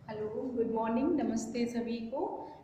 Hello, good morning, नमस्ते सभी को।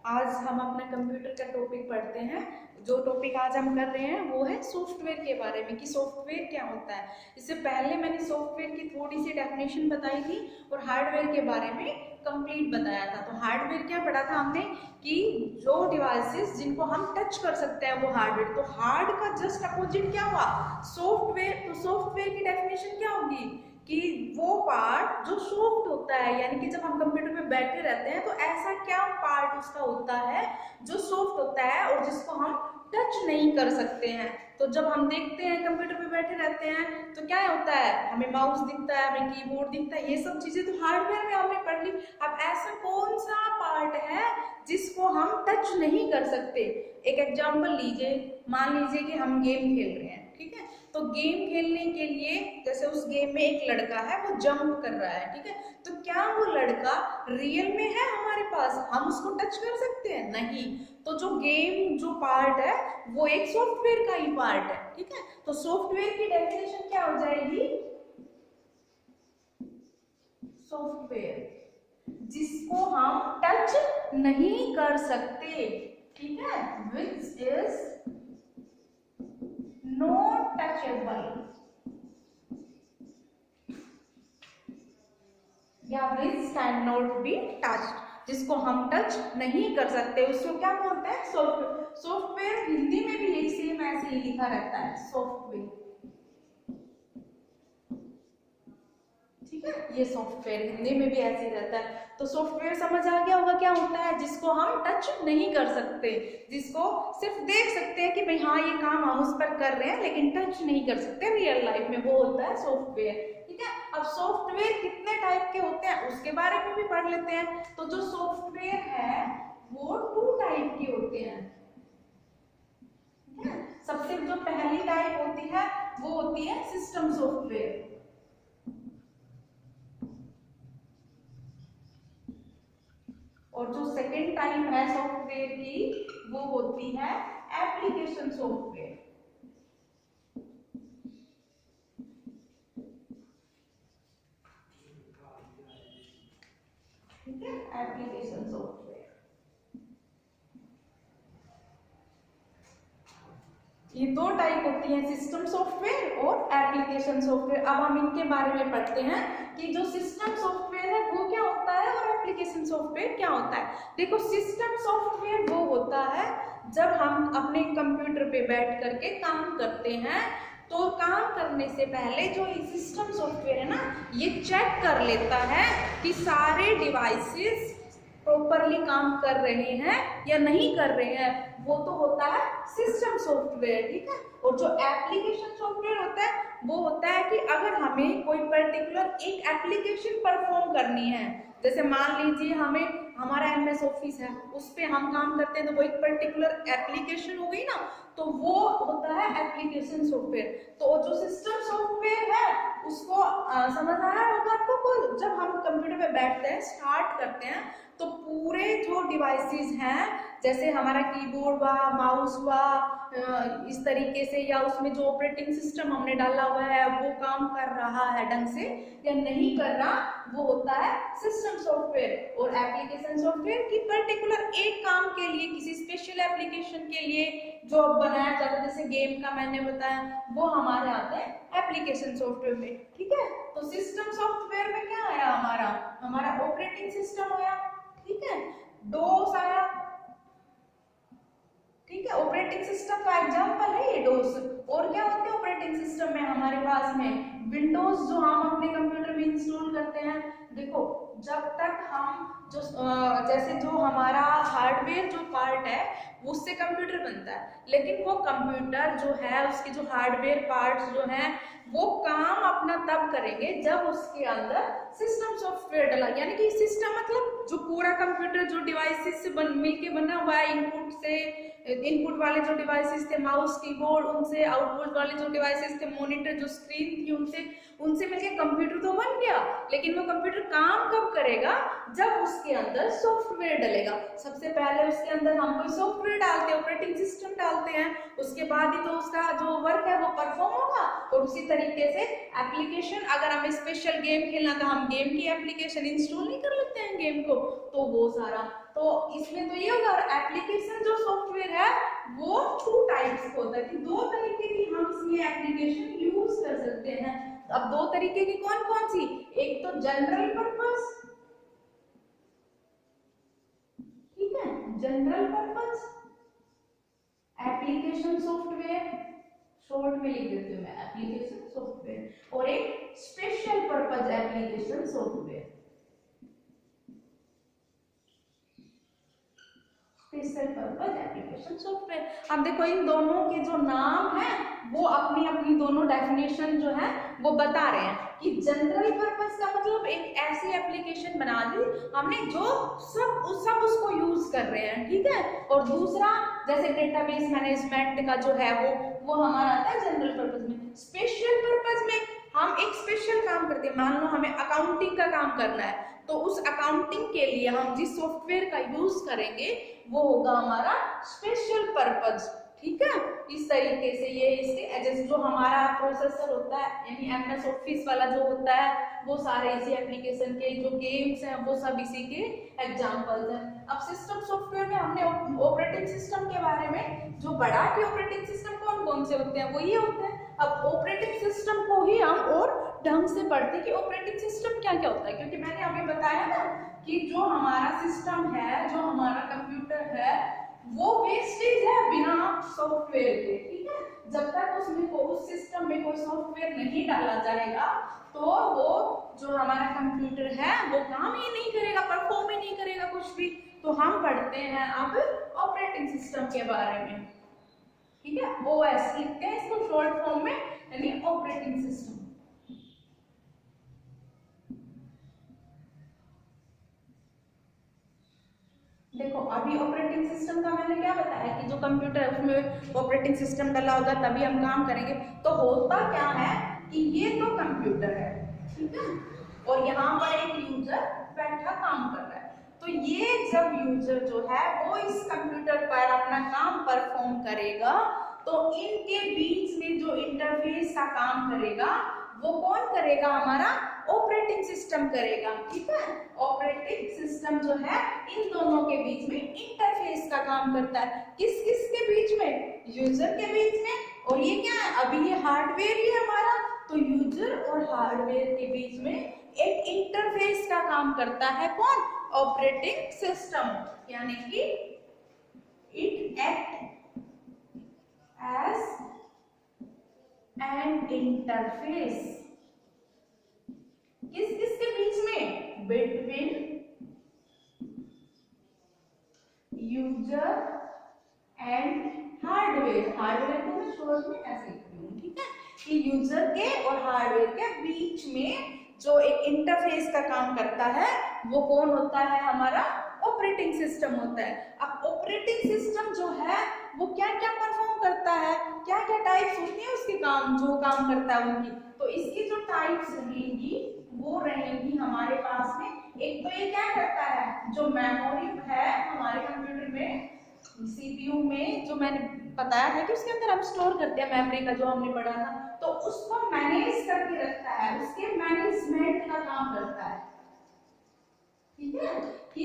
आज हम अपना कंप्यूटर का टॉपिक पढ़ते हैं। जो टॉपिक आज हम कर रहे हैं वो है सॉफ्टवेयर के बारे में कि सॉफ्टवेयर क्या होता है। इससे पहले मैंने सॉफ्टवेयर की थोड़ी सी डेफिनेशन बताई थी और हार्डवेयर के बारे में कंप्लीट बताया था। तो हार्डवेयर क्या पढ़ा था हमने कि जो डिवाइसेस जिनको हम टच कर सकते हैं वो हार्डवेयर। तो हार्ड का जस्ट अपोजिट क्या हुआ, सॉफ्टवेयर। तो सॉफ्टवेयर की डेफिनेशन क्या होगी कि वो पार्ट जो सॉफ्ट होता है, यानी कि जब हम कंप्यूटर पे बैठे रहते हैं तो ऐसा क्या पार्ट उसका होता है जो सॉफ्ट होता है और जिसको हम टच नहीं कर सकते हैं। तो जब हम देखते हैं कंप्यूटर पे बैठे रहते हैं तो क्या होता है, हमें माउस दिखता है, हमें कीबोर्ड दिखता है, ये सब चीजें तो हार्डवेयर में हमने पढ़ ली। अब ऐसा कौन सा पार्ट है जिसको हम टच नहीं कर सकते। एक एग्जाम्पल लीजिए, मान लीजिए कि हम गेम खेल रहे हैं, ठीक है। तो गेम खेलने के लिए जैसे उस गेम में एक लड़का है वो जंप कर रहा है, ठीक है। तो क्या वो लड़का रियल में है हमारे पास, हम उसको टच कर सकते हैं? नहीं। तो जो गेम जो पार्ट है वो एक सॉफ्टवेयर का ही पार्ट है, ठीक है। तो सॉफ्टवेयर की डेफिनेशन क्या हो जाएगी, सॉफ्टवेयर जिसको हम टच नहीं कर सकते, ठीक है, विच इज नॉट टचेबल या which can not be touched, जिसको हम टच नहीं कर सकते उसको क्या बोलते हैं, सॉफ्टवेयर। सॉफ्टवेयर हिंदी में भी एक सेम ऐसे ही लिखा रहता है, सॉफ्टवेयर, ठीक है। ये सॉफ्टवेयर हिंदी में भी ऐसे ही रहता है। तो सॉफ्टवेयर समझ आ गया होगा क्या होता है, जिसको हम टच नहीं कर सकते, जिसको सिर्फ देख सकते हैं कि भाई हाँ ये काम हम उस पर कर रहे हैं, लेकिन टच नहीं कर सकते रियल लाइफ में, वो होता है सॉफ्टवेयर, ठीक है। अब सॉफ्टवेयर कितने टाइप के होते हैं उसके बारे में भी पढ़ लेते हैं। तो जो सॉफ्टवेयर है वो 2 टाइप के होते हैं, ठीक है। सबसे जो पहली टाइप होती है वो होती है सिस्टम सॉफ्टवेयर, और जो सेकेंड टाइप है सॉफ्टवेयर की वो होती है एप्लीकेशन सॉफ्टवेयर, ठीक है, एप्लीकेशन सॉफ्टवेयर। ये 2 टाइप होती है, सिस्टम सॉफ्टवेयर और एप्लीकेशन सॉफ्टवेयर। अब हम इनके बारे में पढ़ते हैं कि जो सिस्टम सॉफ्टवेयर है वो क्या होता है और एप्लीकेशन सॉफ्टवेयर क्या होता है। देखो, सिस्टम सॉफ्टवेयर वो होता है जब हम अपने कंप्यूटर पे बैठ करके काम करते हैं, तो काम करने से पहले जो ये सिस्टम सॉफ्टवेयर है ना, ये चेक कर लेता है कि सारे डिवाइसेस प्रॉपरली काम कर रहे हैं या नहीं कर रहे हैं, वो तो होता है सिस्टम सॉफ्टवेयर, ठीक है। और जो एप्लीकेशन सॉफ्टवेयर होता है वो होता है कि अगर हमें कोई पर्टिकुलर एक एप्लीकेशन परफॉर्म करनी है, जैसे मान लीजिए हमें हमारा MS ऑफिस है, उस पर हम काम करते हैं, तो वो एक पर्टिकुलर एप्लीकेशन हो गई ना, तो वो होता है एप्लीकेशन सॉफ्टवेयर। तो जो सिस्टम सॉफ्टवेयर है उसको समझ आया होगा आपको को, जब हम कंप्यूटर पे बैठते हैं स्टार्ट करते हैं तो पूरे जो डिवाइसेस हैं, जैसे हमारा कीबोर्ड हुआ, माउस हुआ, इस तरीके से, या उसमें जो ऑपरेटिंग सिस्टम हमने डाला हुआ है वो काम कर रहा है ढंग से या नहीं कर रहा, वो होता है सिस्टम सॉफ्टवेयर। और एप्लीकेशन सॉफ्टवेयर की पर्टिकुलर एक काम के लिए, किसी स्पेशल एप्लीकेशन के लिए जो बनाया जाता है, जैसे गेम का मैंने बताया, वो हमारे आते हैं एप्लीकेशन सॉफ्टवेयर में, ठीक है। तो सिस्टम सॉफ्टवेयर में क्या आया, हमारा ऑपरेटिंग सिस्टम आया, ठीक है, डोस आया, ठीक है। ऑपरेटिंग सिस्टम का एग्जांपल है ये डोस। और क्या होते हैं ऑपरेटिंग सिस्टम में हमारे पास में, विंडोज जो हम अपने कंप्यूटर में इंस्टॉल करते हैं। देखो, जब तक हम जो जैसे जो हमारा हार्डवेयर जो पार्ट है उससे कंप्यूटर बनता है, लेकिन वो कंप्यूटर जो है उसके जो हार्डवेयर पार्ट्स जो हैं वो काम अपना तब करेंगे जब उसके अंदर सिस्टम सॉफ्टवेयर डला, यानी कि सिस्टम मतलब जो पूरा कंप्यूटर जो डिवाइसेस से मिलके बना हुआ है, इनपुट वाले जो डिवाइसेस थे माउस कीबोर्ड उनसे, आउटपुट वाले जो डिवाइसेस थे मॉनिटर जो स्क्रीन थी उनसे, उनसे मिलकर कंप्यूटर तो बन गया, लेकिन वो कंप्यूटर काम कब करेगा, जब उसके अंदर सॉफ्टवेयर डलेगा। सबसे पहले उसके अंदर हम कोई सॉफ्टवेयर डालते हैं, ऑपरेटिंग सिस्टम डालते हैं, उसके बाद ही तो उसका जो वर्क है वो परफॉर्म होगा। और उसी तरीके से एप्लीकेशन, अगर हमें स्पेशल गेम खेलना तो हम गेम की एप्लीकेशन इंस्टॉल नहीं कर लेते हैं गेम को, तो वो सारा, तो इसमें तो ये होगा। और एप्लीकेशन जो सॉफ्टवेयर है वो 2 टाइप्स होता है, कि 2 तरीके की हम इसमें एप्लीकेशन यूज कर सकते हैं। अब 2 तरीके की कौन कौन सी, एक तो जनरल पर्पस, ठीक है, general purpose application software, short में लिख देती हूँ मैं एप्लीकेशन सॉफ्टवेयर, और एक special purpose application software, special purpose application software. अब देखो इन दोनों के जो नाम है वो अपनी अपनी दोनों डेफिनेशन जो है वो बता रहे हैं, कि जनरल पर्पस का मतलब एक ऐसी एप्लीकेशन बना दी हमने जो सब उसको यूज कर रहे हैं, ठीक है। और दूसरा जैसे डेटाबेस मैनेजमेंट का जो है वो हमारा आता है जनरल पर्पस में। स्पेशल पर्पस में हम एक स्पेशल काम करते हैं, मान लो हमें अकाउंटिंग का काम करना है, तो उस अकाउंटिंग के लिए हम जिस सॉफ्टवेयर का यूज करेंगे वो होगा हमारा स्पेशल पर्पस, ठीक है। इस तरीके से ये इसके जो हमारा प्रोसेसर होता है, यानी एमएस ऑफिस वाला जो होता है, वो सारे इसी एप्लीकेशन के जो गेम्स हैं वो सब इसी के एग्जांपल्स हैं। अब सिस्टम सॉफ्टवेयर में हमने ऑपरेटिंग सिस्टम के बारे में जो पढ़ा कि ऑपरेटिंग सिस्टम कौन कौन से होते हैं, वो ये होते हैं। अब ऑपरेटिंग सिस्टम को ही हम और ढंग से पढ़ते हैं कि ऑपरेटिंग सिस्टम क्या क्या होता है, क्योंकि मैंने अभी बताया ना कि जो हमारा सिस्टम है, जो हमारा कंप्यूटर है, वो वेस्टेज है बिना सॉफ्टवेयर के, ठीक है। जब तक उसमें उस सिस्टम में कोई सॉफ्टवेयर नहीं डाला जाएगा तो वो जो हमारा कंप्यूटर है वो काम ही नहीं करेगा, परफॉर्म ही नहीं करेगा कुछ भी। तो हम पढ़ते हैं अब ऑपरेटिंग सिस्टम के बारे में, ठीक है। ओएस लिखते हैं इसको शॉर्ट फॉर्म में, यानी ऑपरेटिंग सिस्टम। देखो अभी ऑपरेटिंग सिस्टम का मैंने क्या बताया कि जो कंप्यूटर है उसमें ऑपरेटिंग सिस्टम डला होगा तभी हम काम करेंगे। तो होता क्या है कि ये तो कंप्यूटर है, ठीक है, और यहाँ पर एक यूजर बैठा काम कर रहा है। तो ये जब यूजर जो है वो इस कंप्यूटर पर अपना काम परफॉर्म करेगा, तो इनके बीच में जो इंटरफेस का काम करेगा वो कौन करेगा, हमारा ऑपरेटिंग सिस्टम करेगा, ठीक है। ऑपरेटिंग सिस्टम जो है इन दोनों के बीच में इंटरफेस का काम करता है। किस किस के बीच में, यूजर के बीच में। और ये क्या है, अभी ये हार्डवेयर ही है हमारा, तो यूजर और हार्डवेयर के बीच में एक इंटरफेस का काम करता है कौन, ऑपरेटिंग सिस्टम, यानी कि it act as an interface. किस किस के बीच में, between user and hardware. Hardware को मैं शॉर्ट में ऐसे लिखती हूँ, ठीक है, कि यूजर के और हार्डवेयर के बीच में जो एक इंटरफेस का काम करता है वो कौन होता है, हमारा ऑपरेटिंग सिस्टम होता है। अब ऑपरेटिंग सिस्टम जो है वो क्या क्या परफॉर्म करता है, क्या क्या टाइप्स होती है उसके काम, जो काम करता है उनकी। तो इसकी जो टाइप्स रहेंगी वो रहेंगी हमारे पास में, एक तो ये क्या करता है, जो मेमोरी है हमारे कंप्यूटर में, सीपीयू में, जो मैंने बताया था कि उसके अंदर हम स्टोर करते हैं मेमोरी का, जो हमने पढ़ा था, तो उसको मैनेज करके रखता है, उसके मैनेजमेंट का काम करता है, ठीक है, कि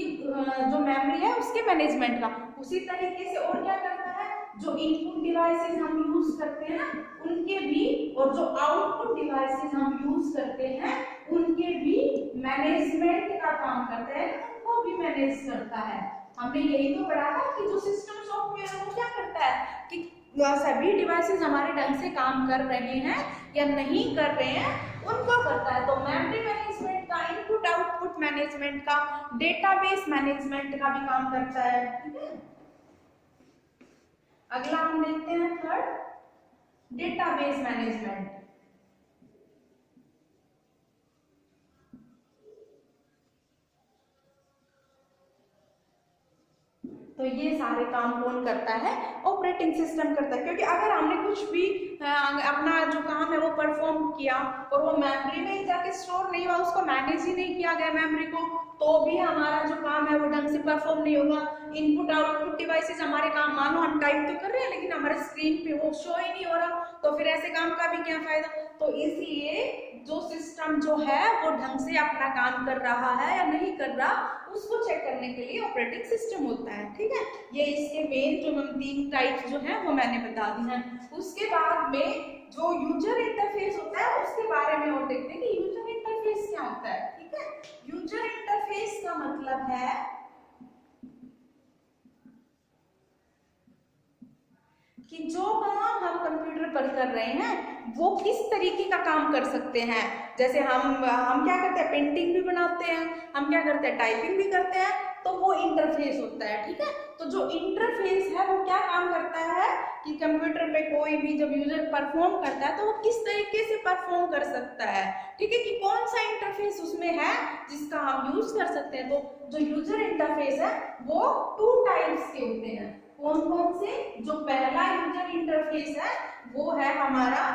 जो मेमोरी है उसके मैनेजमेंट का। उसी तरीके से और क्या करता है, जो इनपुट डिवाइसेस हम यूज करते हैं ना उनके भी, और जो आउटपुट डिवाइसेस हम यूज करते हैं उनके भी मैनेजमेंट का काम करते हैं, उनको भी मैनेज करता है। हमने यही तो पढ़ा था कि जो सिस्टम सॉफ्टवेयर है वो क्या करता है कि सभी डिवाइसेस हमारे ढंग से काम कर रहे हैं या नहीं कर रहे हैं उनको करता है। तो मेमोरी मैनेजमेंट का, इनपुट आउटपुट मैनेजमेंट का, डेटाबेस मैनेजमेंट का भी काम करता है, ठीक है। अगला हम देखते हैं थर्ड, डेटाबेस मैनेजमेंट। तो ये सारे काम कौन करता है? ऑपरेटिंग सिस्टम करता है। क्योंकि अगर हमने कुछ भी अपना जो काम है वो परफॉर्म किया और वो मेमोरी में जाके स्टोर नहीं हुआ, उसको मैनेज ही नहीं किया गया मेमोरी को, तो भी हमारा जो काम है वो ढंग से परफॉर्म नहीं होगा। इनपुट आउटपुट डिवाइसेस हमारे काम, मानो हम टाइप तो कर रहे हैं लेकिन हमारे स्क्रीन पे वो शो ही नहीं हो रहा, तो फिर ऐसे काम का भी क्या फायदा। तो इसलिए जो सिस्टम जो है वो ढंग से अपना काम कर रहा है या नहीं कर रहा, उसको चेक करने के लिए ऑपरेटिंग सिस्टम होता है। ठीक है, ये इसके मेन जो हम 3 टाइप जो है वो मैंने बता दी हैं। उसके बाद में जो यूजर इंटरफेस होता है उसके बारे में और देखते हैं कि यूजर इंटरफेस क्या होता है। ठीक है, यूजर इंटरफेस का मतलब है कि जो काम हम कंप्यूटर पर कर रहे हैं वो किस तरीके का काम कर सकते हैं। जैसे हम क्या करते हैं, पेंटिंग भी बनाते हैं, हम क्या करते हैं, टाइपिंग भी करते हैं, तो वो इंटरफेस होता है। ठीक है, तो जो इंटरफेस है वो क्या काम करता है कि कंप्यूटर पे कोई भी जब यूजर परफॉर्म करता है तो वो किस तरीके से परफॉर्म कर सकता है। ठीक है, कि कौन सा इंटरफेस उसमें है जिसका हम यूज कर सकते हैं। तो जो यूजर इंटरफेस है वो 2 टाइप्स के होते हैं। कौन कौन से? जो पहला यूजर इंटरफेस है वो है हमारा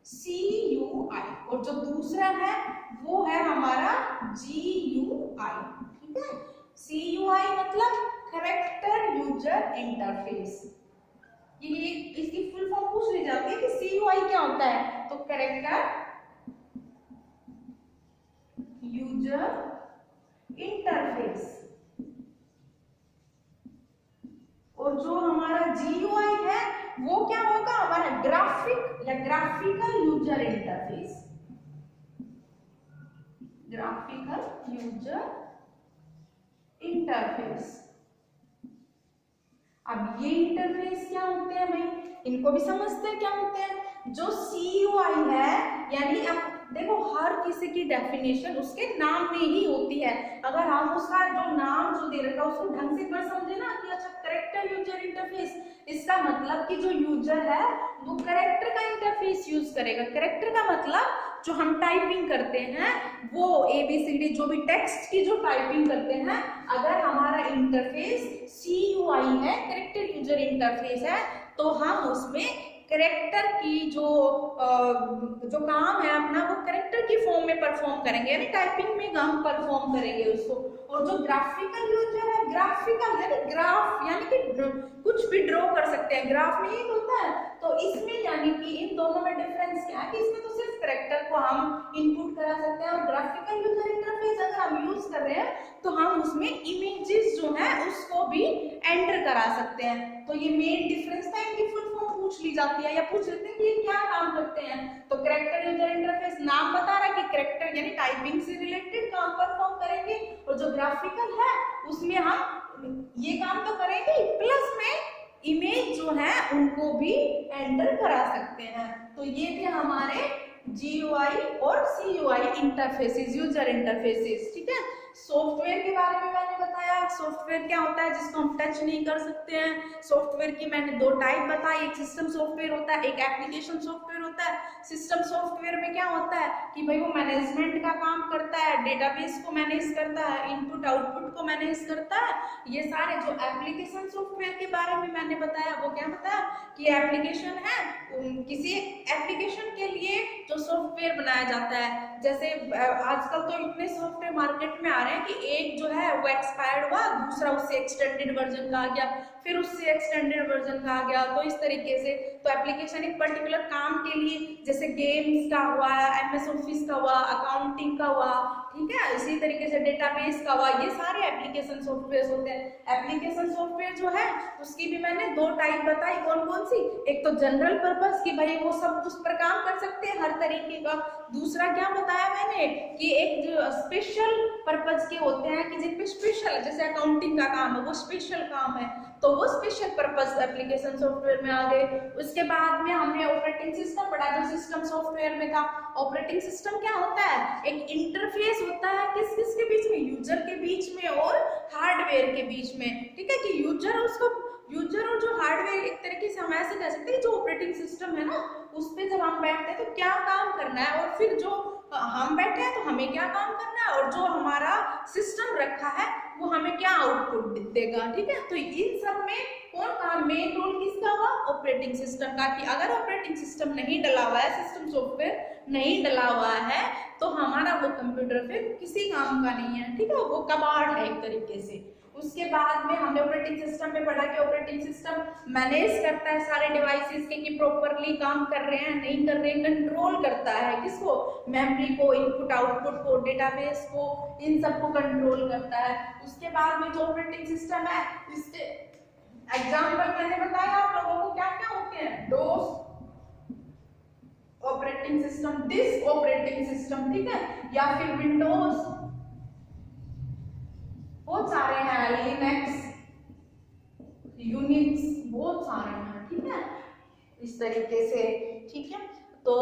CUI और जो दूसरा है वो है हमारा GUI। ठीक है, CUI मतलब कैरेक्टर यूजर इंटरफेस। ये इसकी फुल फॉर्म पूछ ली जाती है कि CUI क्या होता है, तो कैरेक्टर यूजर इंटरफेस। और जो हमारा GUI है वो क्या होगा, हमारा ग्राफिक या graphical user interface. Graphical user interface. अब ये इंटरफेस क्या होते हैं भाई, इनको भी समझते हैं क्या होते हैं। जो CUI है यानी अब देखो हर किसी की डेफिनेशन उसके नाम में ही होती है। अगर हम उसका जो नाम जो दे रखा है उसको ढंग से पर समझे ना कि अच्छा कैरेक्टर यूजर इंटरफेस, इसका मतलब कि जो यूजर है वो कैरेक्टर का इंटरफेस यूज करेगा। कैरेक्टर का मतलब जो हम टाइपिंग करते हैं वो ABCD जो भी टेक्स्ट की जो टाइपिंग करते हैं, अगर हमारा इंटरफेस CUI है, कैरेक्टर यूजर इंटरफेस है, तो हम उसमें कैरेक्टर की जो काम है अपना वो कैरेक्टर की फॉर्म में परफॉर्म करेंगे, यानी टाइपिंग में हम परफॉर्म करेंगे उसको। और जो ग्राफिकल यूजर है, ग्राफिकल यानी ग्राफ यानी कि कुछ भी ड्रॉ कर सकते हैं, ग्राफ में ही होता है। तो इसमें यानी कि इन दोनों में डिफरेंस क्या है कि इसमें तो सिर्फ कैरेक्टर को हम इनपुट करा सकते हैं और ग्राफिकल यूजर इंटरफेस अगर हम यूज कर रहे हैं तो हम उसमें इमेजेस जो है उसको भी एंटर करा सकते हैं। तो ये मेन डिफरेंस था, इनकी फुल फॉर्म पूछ ली जाती है या पूछ लेते हैं कि ये क्या काम करते हैं। तो कैरेक्टर यूजर इंटरफेस नाम बता रहा है कि कैरेक्टर यानी टाइपिंग से रिलेटेड काम परफॉर्म करेंगे, और जो ग्राफिकल है उसमें हम ये काम तो करेंगे प्लस में इमेज जो है उनको भी एंटर करा सकते हैं। तो ये थे हमारे GUI और CUI इंटरफेसेस, यूजर इंटरफेसेस। ठीक है, सॉफ्टवेयर के बारे में मैंने बताया, सॉफ्टवेयर क्या होता है जिसको हम टच नहीं कर सकते हैं। सॉफ्टवेयर की मैंने 2 टाइप बताई, एक सिस्टम सॉफ्टवेयर होता है, एक एप्लीकेशन सॉफ्टवेयर होता है। सिस्टम सॉफ्टवेयर में क्या होता है कि भाई वो मैनेजमेंट का काम करता है, डेटाबेस को मैनेज करता है, इनपुट आउटपुट को मैनेज करता है, ये सारे। जो एप्लीकेशन सॉफ्टवेयर के बारे में मैंने बताया वो क्या बताया कि एप्लीकेशन है, किसी एप्लीकेशन के लिए जो सॉफ्टवेयर बनाया जाता है। जैसे आजकल तो इतने सॉफ्टवेयर मार्केट में आ रहे हैं कि एक जो है वो एक्सपायर्ड हुआ, दूसरा उससे एक्सटेंडेड वर्जन का आ गया, फिर उससे एक्सटेंडेड वर्जन का आ गया। तो इस तरीके से तो एप्लीकेशन एक पर्टिकुलर काम के लिए, जैसे गेम्स का हुआ, MS ऑफिस का हुआ, अकाउंटिंग का हुआ, ठीक है, इसी तरीके से डेटाबेस का हुआ, ये सारे एप्लीकेशन सॉफ्टवेयर होते हैं। एप्लीकेशन सॉफ्टवेयर जो है उसकी भी मैंने 2 टाइप बताई, कौन कौन सी। एक तो जनरल पर्पस की भाई वो सब उस पर काम कर सकते हैं हर तरीके का। दूसरा क्या बताया मैंने कि एक जो स्पेशल पर्पस के होते हैं कि जिन पे स्पेशल, जैसे अकाउंटिंग का काम है वो स्पेशल काम है, तो वो स्पेशल पर्पस एप्लीकेशन सॉफ्टवेयर में आ गए। उसके बाद में हमने ऑपरेटिंग सिस्टम पढ़ा जो सिस्टम सॉफ्टवेयर में था। ऑपरेटिंग सिस्टम क्या होता है, एक इंटरफेस होता है किस किस के बीच में, यूजर के बीच में और हार्डवेयर के बीच में। ठीक है, कि यूजर और जो हार्डवेयर, एक तरीके से हम ऐसे कह सकते हैं जो ऑपरेटिंग सिस्टम है ना उस पर जब हम बैठते हैं तो क्या काम करना है, और फिर जो हम बैठे हैं तो हमें क्या काम करना है, और जो हमारा सिस्टम रखा है वो हमें क्या आउटपुट देगा, ठीक है। तो इन सब में कौन का मेन रोल किसका हुआ, ऑपरेटिंग सिस्टम का, कि अगर ऑपरेटिंग सिस्टम नहीं डला हुआ है, सिस्टम सॉफ्टवेयर नहीं डला हुआ है, तो हमारा वो कंप्यूटर फिर किसी काम का नहीं है, ठीक है, वो कबाड़ है एक तरीके से। उसके बाद में हमने ऑपरेटिंग सिस्टम में पढ़ा कि ऑपरेटिंग सिस्टम मैनेज करता है सारे डिवाइसेस के कि प्रॉपरली काम कर रहे हैं नहीं कर रहे हैं, कंट्रोल करता है किसको, मेमोरी को, इनपुट आउटपुट को, डेटाबेस को, इन सब को कंट्रोल करता है। उसके बाद में जो ऑपरेटिंग सिस्टम है, इसके एग्जाम्पल मैंने बताया आप लोगों को क्या क्या होते हैं, DOS operating system, disk operating system, ठीक है, या फिर विंडोज, बहुत सारे हैं, लिनक्स, यूनिक्स, बहुत सारे हैं, ठीक है, इस तरीके से, ठीक है। तो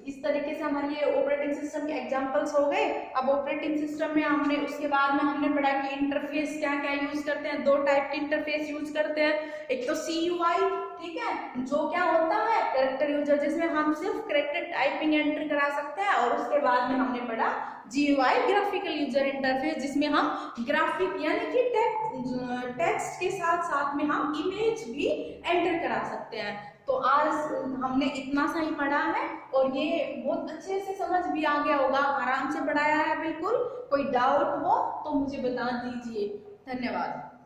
इस तरीके से हमारे ये ऑपरेटिंग सिस्टम के एग्जांपल्स हो गए। अब ऑपरेटिंग सिस्टम में हमने उसके बाद में हमने पढ़ा कि इंटरफेस क्या क्या यूज करते हैं, दो टाइप के इंटरफेस यूज करते हैं, एक तो CUI, ठीक है, जो क्या होता है कैरेक्टर यूजर, जिसमें हम सिर्फ कैरेक्टर टाइपिंग एंटर करा सकते हैं, और उसके बाद में हमने पढ़ा GUI, ग्राफिकल यूजर इंटरफेस, जिसमें हम ग्राफिक यानी कि टेक्स्ट के साथ साथ में हम इमेज भी एंटर करा सकते हैं। तो आज हमने इतना सा ही पढ़ा है, और ये बहुत अच्छे से समझ भी आ गया होगा, आराम से पढ़ाया है बिल्कुल। कोई डाउट हो तो मुझे बता दीजिए। धन्यवाद।